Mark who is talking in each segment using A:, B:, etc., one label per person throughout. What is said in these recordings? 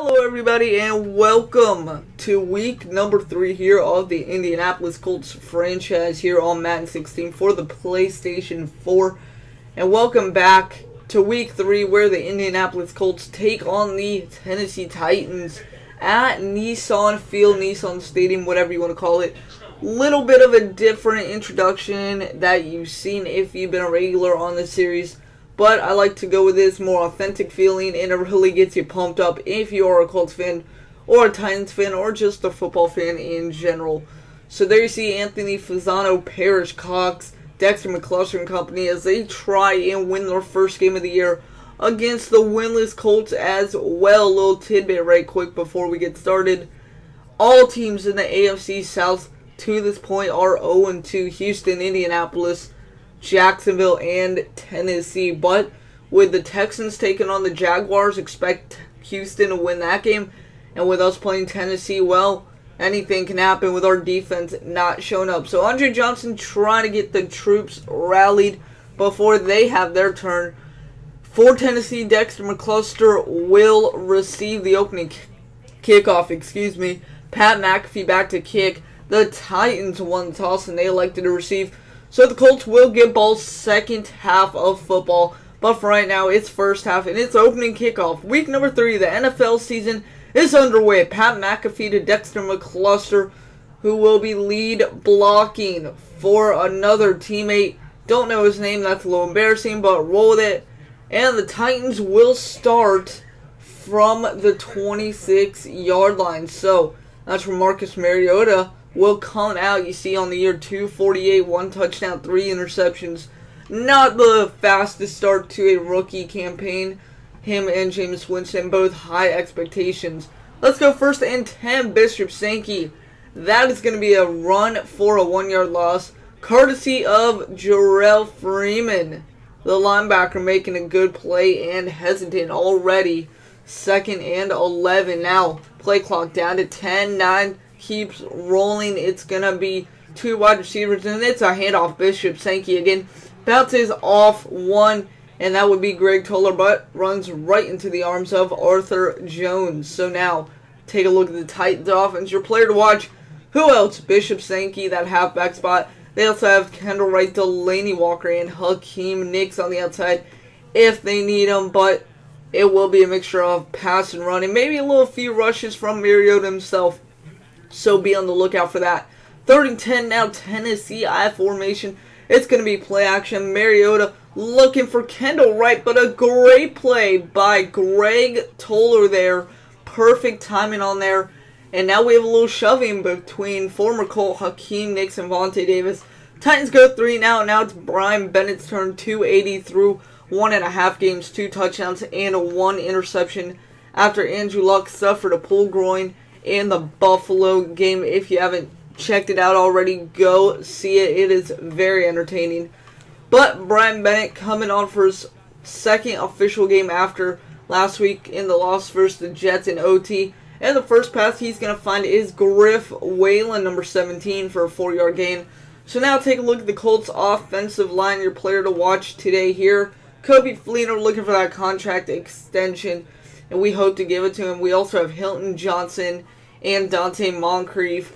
A: Hello everybody and welcome to week number 3 here of the Indianapolis Colts franchise here on Madden 16 for the PlayStation 4. And welcome back to week 3 where the Indianapolis Colts take on the Tennessee Titans at Nissan Field, Nissan Stadium, whatever you want to call it. Little bit of a different introduction that you've seen if you've been a regular on the series. But I like to go with this more authentic feeling, and it really gets you pumped up if you are a Colts fan, or a Titans fan, or just a football fan in general. So there you see Anthony Fasano, Parrish Cox, Dexter McCluster and company as they try and win their first game of the year against the winless Colts as well. A little tidbit right quick before we get started. All teams in the AFC South to this point are 0-2. Houston, Indianapolis, Jacksonville, and Tennessee. But with the Texans taking on the Jaguars, expect Houston to win that game. And with us playing Tennessee, well, anything can happen with our defense not showing up. So Andre Johnson trying to get the troops rallied before they have their turn. For Tennessee, Dexter McCluster will receive the opening kickoff. Pat McAfee back to kick. The Titans won the toss and they elected to receive. So the Colts will get ball second half of football. But for right now, it's first half and it's opening kickoff. Week number 3, the NFL season is underway. Pat McAfee to Dexter McCluster, who will be lead blocking for another teammate. Don't know his name, that's a little embarrassing, but roll with it. And the Titans will start from the 26-yard line. So that's where Marcus Mariota will come out. You see on the year 248, 1 touchdown, 3 interceptions. Not the fastest start to a rookie campaign. Him and Jameis Winston, both high expectations. Let's go first and 10, Bishop Sankey. That is going to be a run for a 1-yard loss, courtesy of Jarrell Freeman. The linebacker making a good play and hesitant already. 2nd and 11 now. Play clock down to 10, 9. Keeps rolling. It's going to be 2 wide receivers, and it's a handoff. Bishop Sankey again bounces off one, and that would be Greg Toller, but runs right into the arms of Arthur Jones. So now, take a look at the Titans offense. Your player to watch, who else? Bishop Sankey, that halfback spot. They also have Kendall Wright, Delaney Walker, and Hakeem Nicks on the outside if they need them, but it will be a mixture of pass and run, and maybe a little few rushes from Mariota himself. So be on the lookout for that. 3rd and 10 now, Tennessee I formation. It's going to be play action. Mariota looking for Kendall Wright, but a great play by Greg Toller there. Perfect timing on there. And now we have a little shoving between former Colt Hakeem Nicks and Vontae Davis. Titans go 3 now. Now it's Brian Bennett's turn. 280 through 1.5 games, 2 touchdowns, and 1 interception after Andrew Luck suffered a pulled groin in the Buffalo game. If you haven't checked it out already, go see it. It is very entertaining. But Brian Bennett coming on for his 2nd official game after last week in the loss versus the Jets in OT. And the first pass he's going to find is Griff Whalen, number 17, for a 4-yard gain. So now take a look at the Colts offensive line. Your player to watch today here, Kobe Fleener, looking for that contract extension, and we hope to give it to him. We also have Hilton Johnson and Dante Moncrief.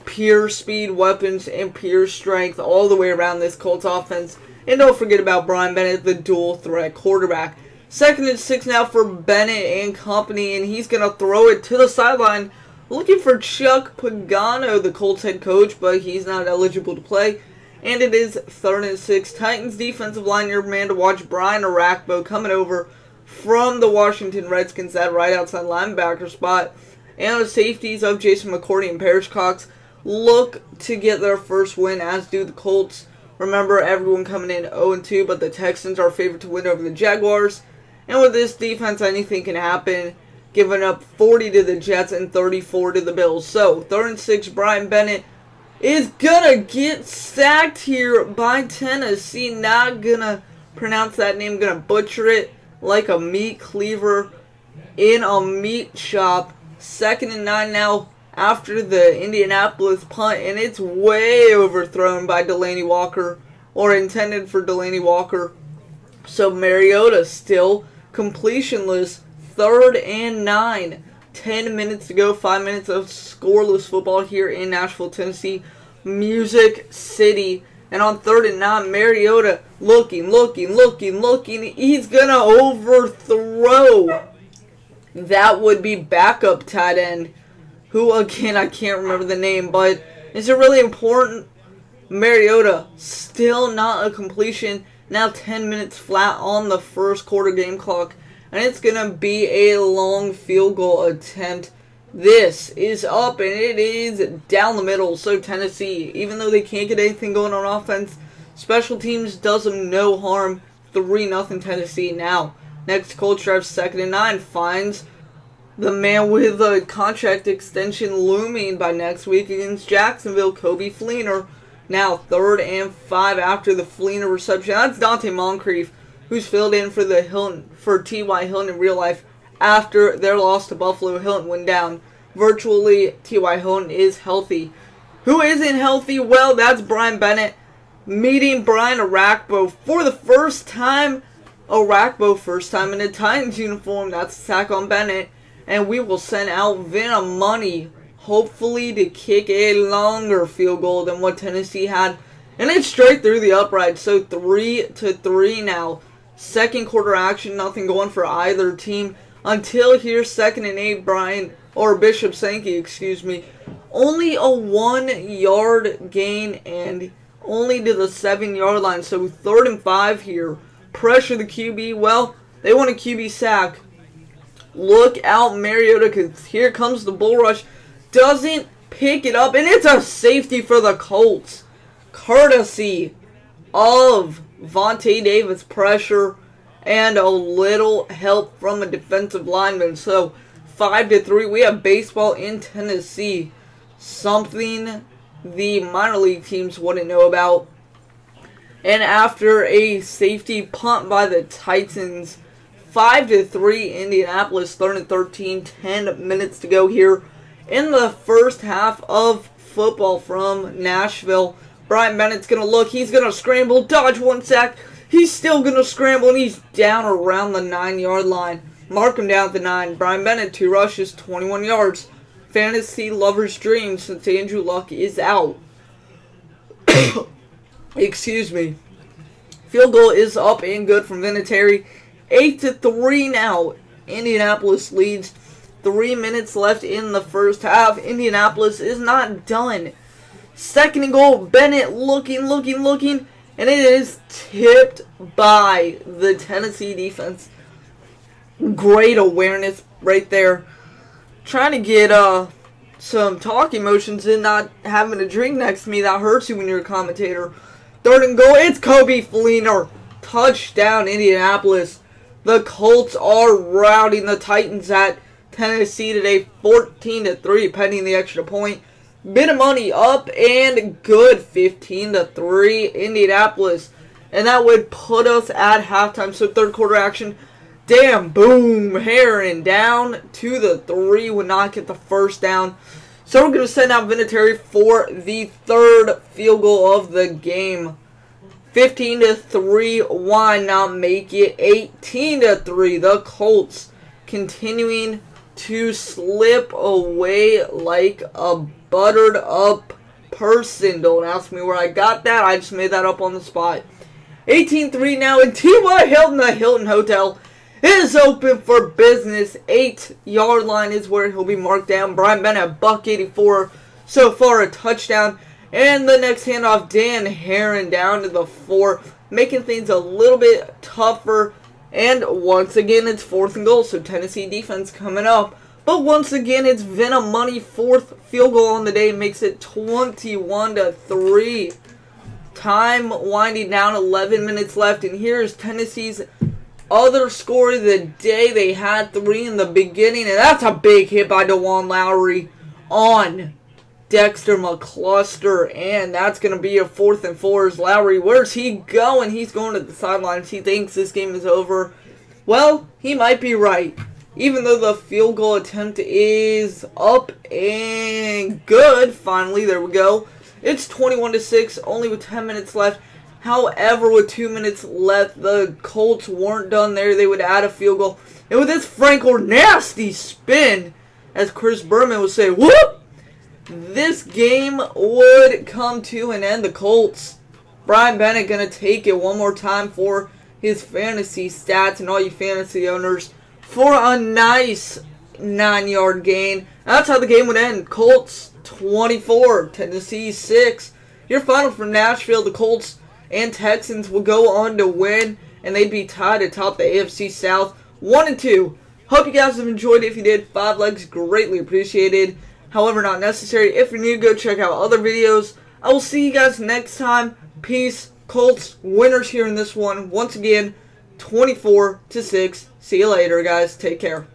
A: Pure speed, weapons, and pure strength all the way around this Colts offense. And don't forget about Brian Bennett, the dual threat quarterback. 2nd and 6 now for Bennett and company, and he's going to throw it to the sideline. Looking for Chuck Pagano, the Colts head coach, but he's not eligible to play. And it is 3rd and 6. Titans defensive line, your man to watch, Brian Arakpo, coming over from the Washington Redskins, that right outside linebacker spot. And the safeties of Jason McCourty and Parrish Cox look to get their first win, as do the Colts. Remember, everyone coming in 0-2, but the Texans are favored to win over the Jaguars. And with this defense, anything can happen. Giving up 40 to the Jets and 34 to the Bills. So, 3rd and 6, Brian Bennett is gonna get sacked here by Tennessee. Not gonna pronounce that name, gonna butcher it like a meat cleaver in a meat shop. 2nd and 9 now after the Indianapolis punt, and it's way overthrown by Delaney Walker, or intended for Delaney Walker. So Mariota still completionless. 3rd and 9. 10 minutes to go. 5 minutes of scoreless football here in Nashville, Tennessee, Music City. And on 3rd and 9, Mariota looking. He's going to overthrow. That would be backup tight end, who, again, I can't remember the name, but it's a really important. Mariota, still not a completion. Now 10 minutes flat on the first quarter game clock. And it's going to be a long field goal attempt. This is up, and it is down the middle. So Tennessee, even though they can't get anything going on offense, special teams does them no harm. 3-0 Tennessee. Now, next Colts drive 2nd and 9. Finds the man with a contract extension looming by next week against Jacksonville, Kobe Fleener. Now 3rd and 5 after the Fleener reception. That's Dante Moncrief, who's filled in for T.Y. Hilton in real life after their loss to Buffalo. Hilton went down. Virtually, T.Y. Hilton is healthy. Who isn't healthy? Well, that's Brian Bennett meeting Brian Arakpo for the first time. Arakpo, first time in a Titans uniform. That's a sack on Bennett. And we will send out Venom Money, hopefully to kick a longer field goal than what Tennessee had. And it's straight through the upright. So 3-3 now. Second quarter action, nothing going for either team. Until here, 2nd and 8, Bishop Sankey, excuse me. Only a 1-yard gain and only to the 7-yard line. So 3rd and 5 here. Pressure the QB. Well, they want a QB sack. Look out, Mariota, because here comes the bull rush. Doesn't pick it up, and it's a safety for the Colts. Courtesy of Vontae Davis, pressure and a little help from a defensive lineman. So 5-3, we have baseball in Tennessee. Something the minor league teams wouldn't know about. And after a safety punt by the Titans, 5-3 Indianapolis, 3rd and 13, 10 minutes to go here in the first half of football from Nashville. Brian Bennett's going to look. He's going to scramble, dodge one sack. He's still going to scramble, and he's down around the 9-yard line. Mark him down at the 9. Brian Bennett, 2 rushes, 21 yards. Fantasy lover's dream since Andrew Luck is out. Excuse me. Field goal is up and good from Vinatieri. 8-3 now. Indianapolis leads. 3 minutes left in the first half. Indianapolis is not done. 2nd and goal. Bennett looking. And it is tipped by the Tennessee defense. Great awareness right there. Trying to get some talking motions in, not having a drink next to me. That hurts you when you're a commentator. 3rd and goal. It's Kobe Fleener. Touchdown, Indianapolis. The Colts are routing the Titans at Tennessee today, 14-3, pending the extra point. Bit of money up and good, 15-3, Indianapolis. And that would put us at halftime. So 3rd quarter action. Damn, boom, Heron down to the 3. Would not get the first down. So we're going to send out Vinatieri for the 3rd field goal of the game. 15-3, why not make it 18-3? The Colts continuing to slip away like a buttered up person. Don't ask me where I got that. I just made that up on the spot. 18-3 now, and T.Y. Hilton, the Hilton Hotel, is open for business. 8-yard line is where he'll be marked down. Brian Bennett, $1.84 so far, a touchdown. And the next handoff, Dan Heron down to the 4, making things a little bit tougher. And once again, it's 4th and goal, so Tennessee defense coming up. But once again, it's Venom Money, 4th field goal on the day, makes it 21-3. Time winding down, 11 minutes left. And here's Tennessee's other score of the day. They had 3 in the beginning, and that's a big hit by DeJuan Lowry on Dexter McCluster, and that's going to be a 4th and 4. Is Lowry, where's he going? He's going to the sidelines. He thinks this game is over. Well, he might be right. Even though the field goal attempt is up and good. Finally, there we go. It's 21-6, only with 10 minutes left. However, with 2 minutes left, the Colts weren't done there. They would add a field goal. And with this Frankel nasty spin, as Chris Berman would say, whoop, this game would come to an end. The Colts, Brian Bennett going to take it one more time for his fantasy stats and all you fantasy owners for a nice 9-yard gain. That's how the game would end. Colts 24, Tennessee 6. Your final from Nashville, the Colts and Texans will go on to win, and they'd be tied atop the AFC South 1-2. Hope you guys have enjoyed it. If you did, 5 likes, greatly appreciated. However, not necessary. If you're new, go check out other videos. I will see you guys next time. Peace. Colts winners here in this one. Once again, 24-6. See you later, guys. Take care.